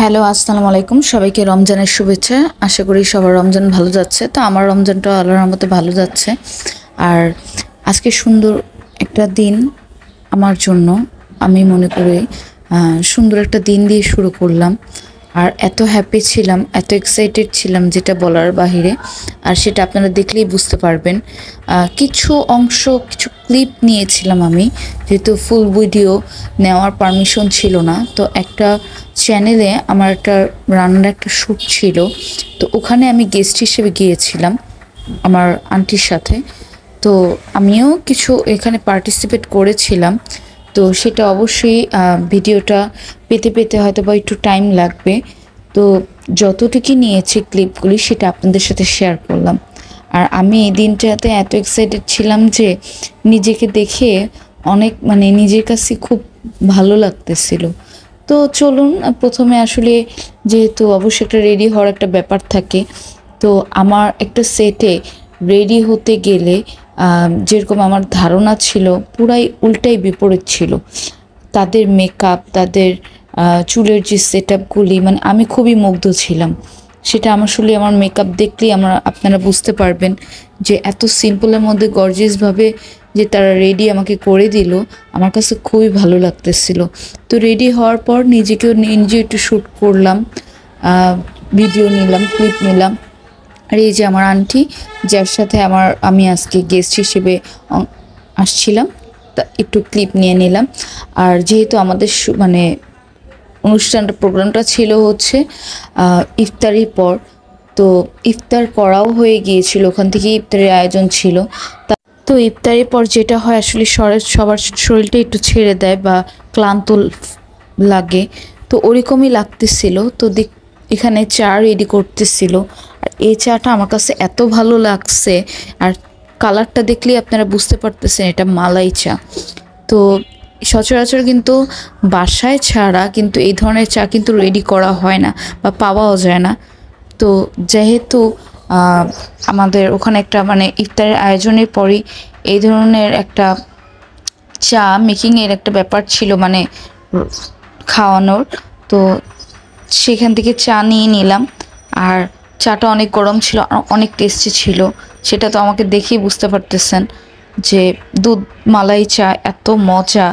Hello, আসসালামু আলাইকুম। সবাইকে রমজানের শুভেচ্ছা। আশা করি সবার রমজান ভালো যাচ্ছে। তো আমার রমজানটা আল্লাহর রহমতে ভালো যাচ্ছে। আর আজকে সুন্দর একটা দিন আমার জন্য। আমি মনে করি সুন্দর একটা দিন দিয়ে শুরু করলাম। আর এত হ্যাপি ছিলাম, এত এক্সাইটেড ছিলাম যেটা বলার বাহিরে। আর সেটা আপনারা দেখলেই বুঝতে পারবেন। কিছু অংশ, কিছু ক্লিপ নিয়েছিলাম আমি, যেহেতু ফুল ভিডিও নেওয়ার পারমিশন ছিল না। তো একটা চ্যানেলে আমার একটা রান্নার একটা শ্যুট ছিল, তো ওখানে আমি গেস্ট হিসেবে গিয়েছিলাম আমার আন্টির সাথে। তো আমিও কিছু এখানে পার্টিসিপেট করেছিলাম। তো সেটা অবশ্যই ভিডিওটা পেতে পেতে হয়তো বা একটু টাইম লাগবে। তো যতটুকু নিয়েছি ক্লিপগুলি সেটা আপনাদের সাথে শেয়ার করলাম। আর আমি এই দিনটাতে এত এক্সাইটেড ছিলাম যে নিজেকে দেখে অনেক নিজের কাছে খুব ভালো লাগতেছিল। তো চলুন, প্রথমে আসলে যেহেতু অবশ্যই একটা রেডি হওয়ার একটা ব্যাপার থাকে, তো আমার একটা সেটে রেডি হতে গেলে যেরকম আমার ধারণা ছিল পুরাই উল্টাই বিপরীত ছিল। তাদের মেকআপ, তাদের চুলের যে সেট আপগুলি, আমি খুবই মুগ্ধ ছিলাম। সেটা আসলে আমার মেকআপ দেখলেই আপনারা বুঝতে পারবেন যে এত সিম্পলের মধ্যে গর্জিয়াসভাবে যে তারা রেডি আমাকে করে দিল, আমার কাছে খুবই ভালো লাগতেছিল। তো রেডি হওয়ার পর নিজেকেও নিজে একটু শ্যুট করলাম, ভিডিও নিলাম, ক্লিপ নিলাম। আর এই যে আমার আন্টি, যার সাথে আমি আজকে গেস্ট হিসেবে আসছিলাম, তা একটু ক্লিপ নিয়ে নিলাম। আর যেহেতু আমাদের অনুষ্ঠানটা, প্রোগ্রামটা ছিল হচ্ছে ইফতারির পর, তো ইফতার করাও হয়ে গিয়েছিল, ওখান থেকে ইফতারের আয়োজন ছিল। তো ইফতারের পর যেটা হয় আসলে সবার শরীরটা একটু ছেড়ে দেয় বা ক্লান্ত লাগে, তো ওরকমই লাগতেছিল। তো এখানে চা রেডি করতেছিল। আর এই চাটা আমার কাছে এত ভালো লাগছে, আর কালারটা দেখলেই আপনারা বুঝতে পারতেছেন এটা মালাই চা। তো সচরাচর কিন্তু বাসায় ছাড়া কিন্তু এই ধরনের চা কিন্তু রেডি করা হয় না বা পাওয়াও যায় না। তো যেহেতু আমাদের ওখানে একটা ইফতারের আয়োজনের পরই এই ধরনের একটা চা মেকিংয়ের একটা ব্যাপার ছিল, খাওয়ানোর। তো সেখান থেকে চা নিয়ে নিলাম। আর চাটা অনেক গরম ছিল, অনেক টেস্টি ছিল। সেটা তো আমাকে দেখেই বুঝতে পারতেছেন যে দুধ মালাই চা এত মজা,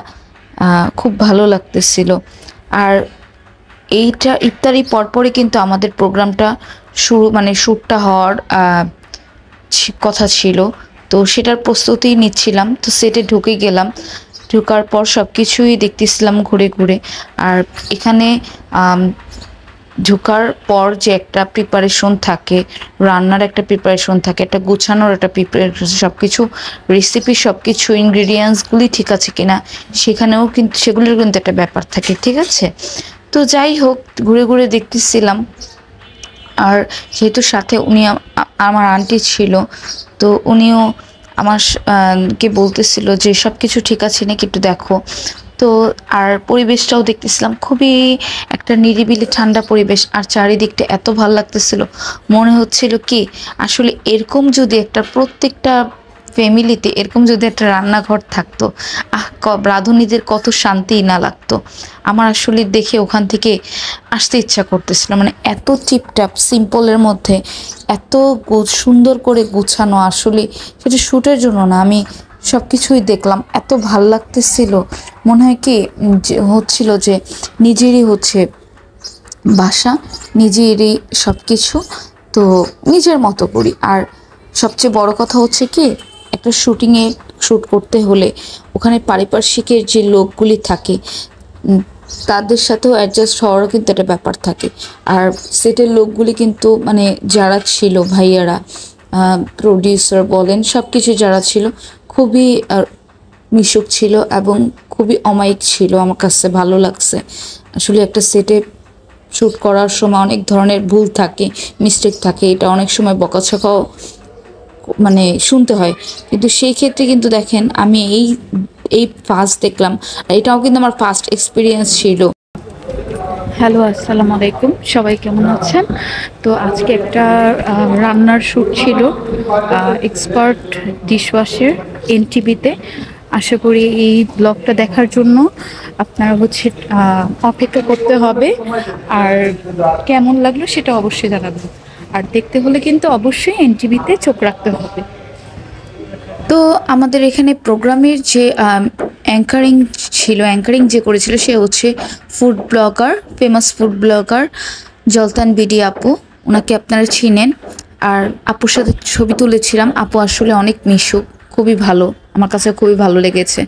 খুব ভালো লাগতেছিল। আর এইটা ইফতারি পরপরই কিন্তু আমাদের প্রোগ্রামটা শুরু, শ্যুটটা হওয়ার কথা ছিল। তো সেটার প্রস্তুতি নিচ্ছিলাম। তো সেটে ঢুকে গেলাম, ঢোকার পর সব কিছুই দেখতেছিলাম ঘুরে ঘুরে। আর এখানে ঢোকার পর যে একটা প্রিপারেশন থাকে, রান্নার একটা প্রিপারেশন থাকে, একটা গুছানোর একটা প্রিপারেশন, সব কিছু রেসিপি, সব কিছু ইনগ্রিডিয়েন্টসগুলি ঠিক আছে কিনা সেখানেও কিন্তু সেগুলির কিন্তু একটা ব্যাপার থাকে, ঠিক আছে। তো যাই হোক, ঘুরে ঘুরে দেখতেছিলাম। আর যেহেতু সাথে আমার আন্টি ছিল, তো উনিও কে বলতেছিল যে সব কিছু ঠিক আছে নাকি একটু দেখো। তো আর পরিবেশটাও দেখতেছিলাম, খুবই একটা নিরিবিলি ঠান্ডা পরিবেশ। আর চারিদিকটা এত ভালো লাগতেছিল, মনে হচ্ছিল কি আসলে এরকম যদি একটা প্রত্যেকটা ফ্যামিলিতে এরকম যদি একটা রান্নাঘর থাকতো, রাঁধুনিদের কত শান্তি না লাগতো। আমার আসলে দেখে ওখান থেকে আসতে ইচ্ছা করতেছিল। এত টিপটাপ সিম্পলের মধ্যে এত সুন্দর করে গুছানো, আসলে সেটা শ্যুটের জন্য না, আমি সব কিছুই দেখলাম, এত ভাল লাগতেছিল। মনে হয় কি হচ্ছিল যে নিজেরই হচ্ছে বাসা, নিজেরই সব কিছু, তো নিজের মতো করি। আর সবচেয়ে বড় কথা হচ্ছে কি, একটা শ্যুট করতে হলে ওখানে পারিপার্শ্বিকের যে লোকগুলি থাকে তাদের সাথেও অ্যাডজাস্ট হওয়ারও কিন্তু একটা ব্যাপার থাকে। আর সেটের লোকগুলি কিন্তু যারা ছিল, ভাইয়ারা, প্রডিউসার বলেন, সব কিছু যারা ছিল খুবই মিশুক ছিল এবং খুবই অমায়িক ছিল। আমার কাছে ভালো লাগছে। আসলে একটা সেটে শ্যুট করার সময় অনেক ধরনের ভুল থাকে, মিস্টেক থাকে, এটা অনেক সময় বকাঝকাও শুনতে হয়। কিন্তু সেই ক্ষেত্রে কিন্তু দেখেন, আমি এই ফার্স্ট দেখলাম, আর এটাও কিন্তু আমার ফার্স্ট এক্সপিরিয়েন্স ছিল। হ্যালো, আসসালামু আলাইকুম। সবাই কেমন আছেন? তো আজকে একটা রান্নার শ্যুট ছিল এক্সপার্ট ডিশওয়াশের এনটিভিতে। আশা করি এই ব্লগটা দেখার জন্য আপনারা হচ্ছে অপেক্ষা করতে হবে। আর কেমন লাগলো সেটা অবশ্যই জানাবেন। আর দেখতে হলে কিন্তু অবশ্যই এনটিভিতে চোখ রাখতে হবে। তো আমাদের এখানে প্রোগ্রামের যে অ্যাঙ্কারিং ছিল, অ্যাঙ্কারিং যে করেছিল সে হচ্ছে food blogger, famous food blogger জলতান বিডি আপু। ওনাকে আপনারা চিনেন। আর আপুর সাথে ছবি তুলেছিলাম। আপু আসলে অনেক মিশুক, খুবই ভালো, আমার কাছে খুবই ভালো লেগেছে।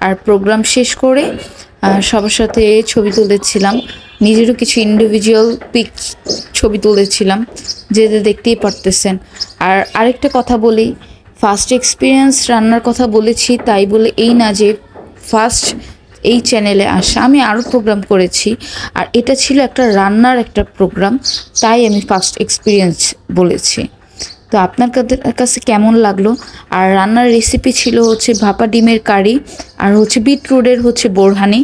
আর প্রোগ্রাম শেষ করে সবার সাথে ছবি তুলেছিলাম। নিজেরও কিছু ইন্ডিভিজুয়াল ছবি তুলেছিলাম, যে দেখতেই পারতেছেন। আর আরেকটা কথা বলি, ফার্স্ট এক্সপিরিয়েন্স রান্নার কথা বলেছি তাই বলে এই না যে ফার্স্ট এই চ্যানেলে আসা। আমি আরও প্রোগ্রাম করেছি, আর এটা ছিল একটা রান্নার একটা প্রোগ্রাম, তাই আমি ফার্স্ট এক্সপিরিয়েন্স বলেছি। তো আপনার কাছে কেমন লাগলো? আর রান্নার রেসিপি ছিল হচ্ছে ভাপা ডিমের কারি, আর হচ্ছে বিটরুটের হচ্ছে বোরহানি।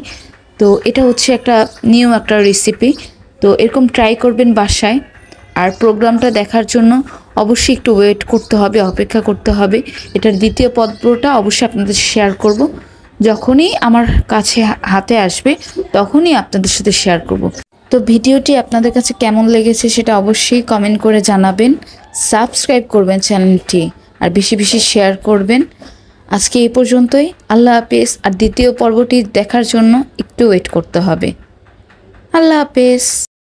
তো এটা হচ্ছে একটা নিউ একটা রেসিপি। তো এরকম ট্রাই করবেন বাসায়। আর প্রোগ্রামটা দেখার জন্য অবশ্যই একটু ওয়েট করতে হবে, অপেক্ষা করতে হবে। এটার দ্বিতীয় পর্বটা অবশ্যই আপনাদের শেয়ার করব। যখনই আমার কাছে হাতে আসবে তখনই আপনাদের সাথে শেয়ার করব। তো ভিডিওটি আপনাদের কাছে কেমন লেগেছে সেটা অবশ্যই কমেন্ট করে জানাবেন। সাবস্ক্রাইব করবেন চ্যানেলটি, আর বেশি বেশি শেয়ার করবেন। আজকে এই পর্যন্তই। আল্লাহ হাফেজ। আর দ্বিতীয় পর্বটি দেখার জন্য একটু ওয়েট করতে হবে। আল্লাহ হাফেজ।